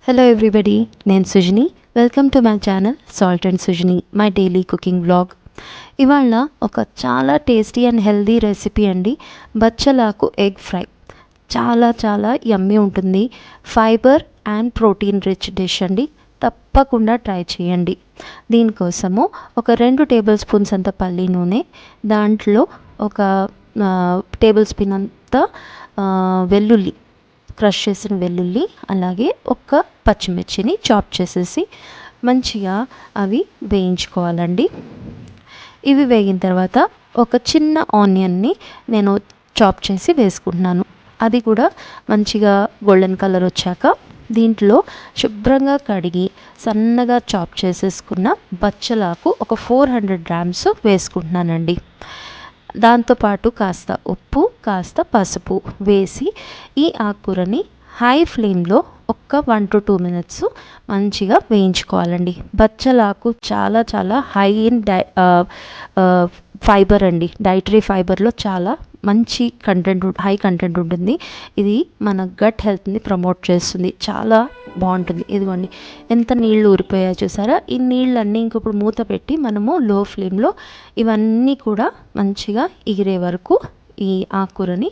Hello everybody, నేను Sujani. Welcome to my channel salt and Sujani, my daily cooking vlog. ఇవాళ ఒక చాలా టేస్టీ అండ్ హెల్దీ రెసిపీ అండి, బచ్చలాకు ఎగ్ ఫ్రై. చాలా చాలా యమ్మీ ఉంటుంది. Fibre and protein rich dish అండి. తప్పకుండా ట్రై చేయండి. దీనికోసము ఒక 2 టేబుల్ స్పూన్స్ అంత పల్లి నూనె, దాంట్లో ఒక టేబుల్ స్పూన్ అంత వెల్లుల్లి, క్రష్ చేసిన వెల్లుల్లి, అలాగే ఒక పచ్చిమిర్చిని చాప్ చేసేసి మంచిగా అవి వేయించుకోవాలండి. ఇవి వేగిన తర్వాత ఒక చిన్న ఆనియన్ని నేను చాప్ చేసి వేసుకుంటున్నాను. అది కూడా మంచిగా గోల్డెన్ కలర్ వచ్చాక దీంట్లో శుభ్రంగా కడిగి సన్నగా చాప్ చేసేసుకున్న బచ్చలాకు ఒక 400 గ్రామ్స్ వేసుకుంటున్నానండి. దాంతోపాటు కాస్త ఉప్పు, కాస్త పసుపు వేసి ఈ ఆకుకూరని హై ఫ్లేమ్లో ఒక్క 1 to 2 మినిట్స్ మంచిగా వేయించుకోవాలండి. బచ్చలాకు చాలా చాలా హై ఇన్ ఫైబర్ అండి. డైటరీ ఫైబర్లో చాలా మంచి హై కంటెంట్ ఉంటుంది. ఇది మన గట్ హెల్త్ని ప్రమోట్ చేస్తుంది. చాలా బాగుంటుంది. ఇదిగోండి ఎంత నీళ్ళు ఊరిపోయాయో చూసారా. ఈ నీళ్ళన్నీ ఇంకొప్పుడు మూత పెట్టి మనము లో ఫ్లేమ్లో ఇవన్నీ కూడా మంచిగా ఎగిరే వరకు ఈ ఆకుకూరని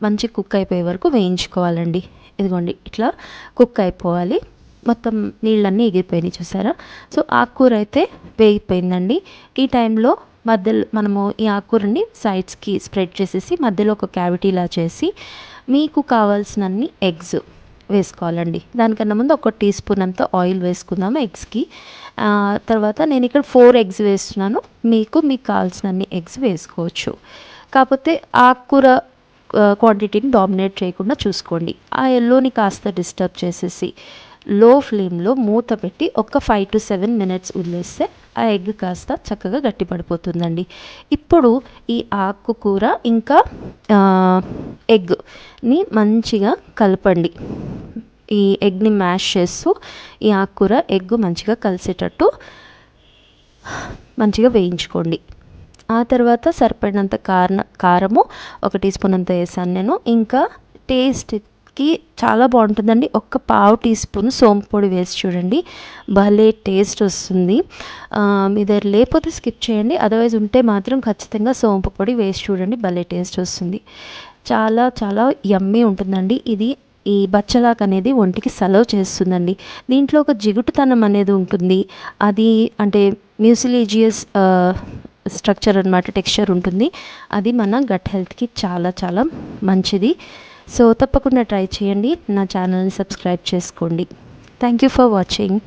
మంచి కుక్ అయిపోయే వరకు వేయించుకోవాలండి. ఇదిగోండి ఇట్లా కుక్ అయిపోవాలి. మొత్తం నీళ్ళన్నీ ఎగిరిపోయినాయి చూసారా. సో ఆకుకూర అయితే వేగిపోయిందండి. ఈ టైంలో మధ్యలో మనము ఈ ఆకుకూరని సైడ్స్కి స్ప్రెడ్ చేసేసి మధ్యలో ఒక క్యావిటీలా చేసి మీకు కావాల్సినన్ని ఎగ్స్ వేసుకోవాలండి. దానికన్నా ముందు ఒక టీ స్పూన్ అంత ఆయిల్ వేసుకుందాము ఎగ్స్కి. తర్వాత నేను ఇక్కడ 4 ఎగ్స్ వేస్తున్నాను. మీకు కావాల్సినన్ని ఎగ్స్ వేసుకోవచ్చు. కాకపోతే ఆకుకూర క్వాంటిటీని డామినేట్ చేయకుండా చూసుకోండి. ఆ ఎల్లోని కాస్త డిస్టర్బ్ చేసేసి లో ఫ్లేమ్లో మూత పెట్టి ఒక 5 to 7 మినిట్స్ వదిలేస్తే ఆ ఎగ్ కాస్త చక్కగా గట్టిపడిపోతుందండి. ఇప్పుడు ఈ ఆకుకూర ఇంకా ఎగ్ని మంచిగా కలపండి. ఈ ఎగ్ని మ్యాష్ చేస్తూ ఈ ఆకుకూర ఎగ్ మంచిగా కలిసేటట్టు మంచిగా వేయించుకోండి. ఆ తర్వాత సరిపడినంత కారము 1 టీ స్పూన్ అంత వేసాను నేను. ఇంకా టేస్ట్కి చాలా బాగుంటుందండి. ఒక పావు టీ స్పూన్ సోంపు పొడి వేసి చూడండి, భలే టేస్ట్ వస్తుంది. మీ దగ్గర లేకపోతే స్కిప్ చేయండి. అదర్వైజ్ ఉంటే మాత్రం ఖచ్చితంగా సోంపు పొడి వేసి చూడండి, భలే టేస్ట్ వస్తుంది. చాలా చాలా యమ్మీ ఉంటుందండి. ఇది ఈ బచ్చలాకు అనేది ఒంటికి సలవ్ చేస్తుందండి. దీంట్లో ఒక జిగుటుతనం అనేది ఉంటుంది. అది అంటే మ్యూసిలేజియస్ స్ట్రక్చర్ అనమాట, టెక్స్చర్ ఉంటుంది. అది మన గట్ హెల్త్కి చాలా చాలా మంచిది. సో తప్పకుండా ట్రై చేయండి. నా ఛానల్ని సబ్స్క్రైబ్ చేసుకోండి. Thank you for watching.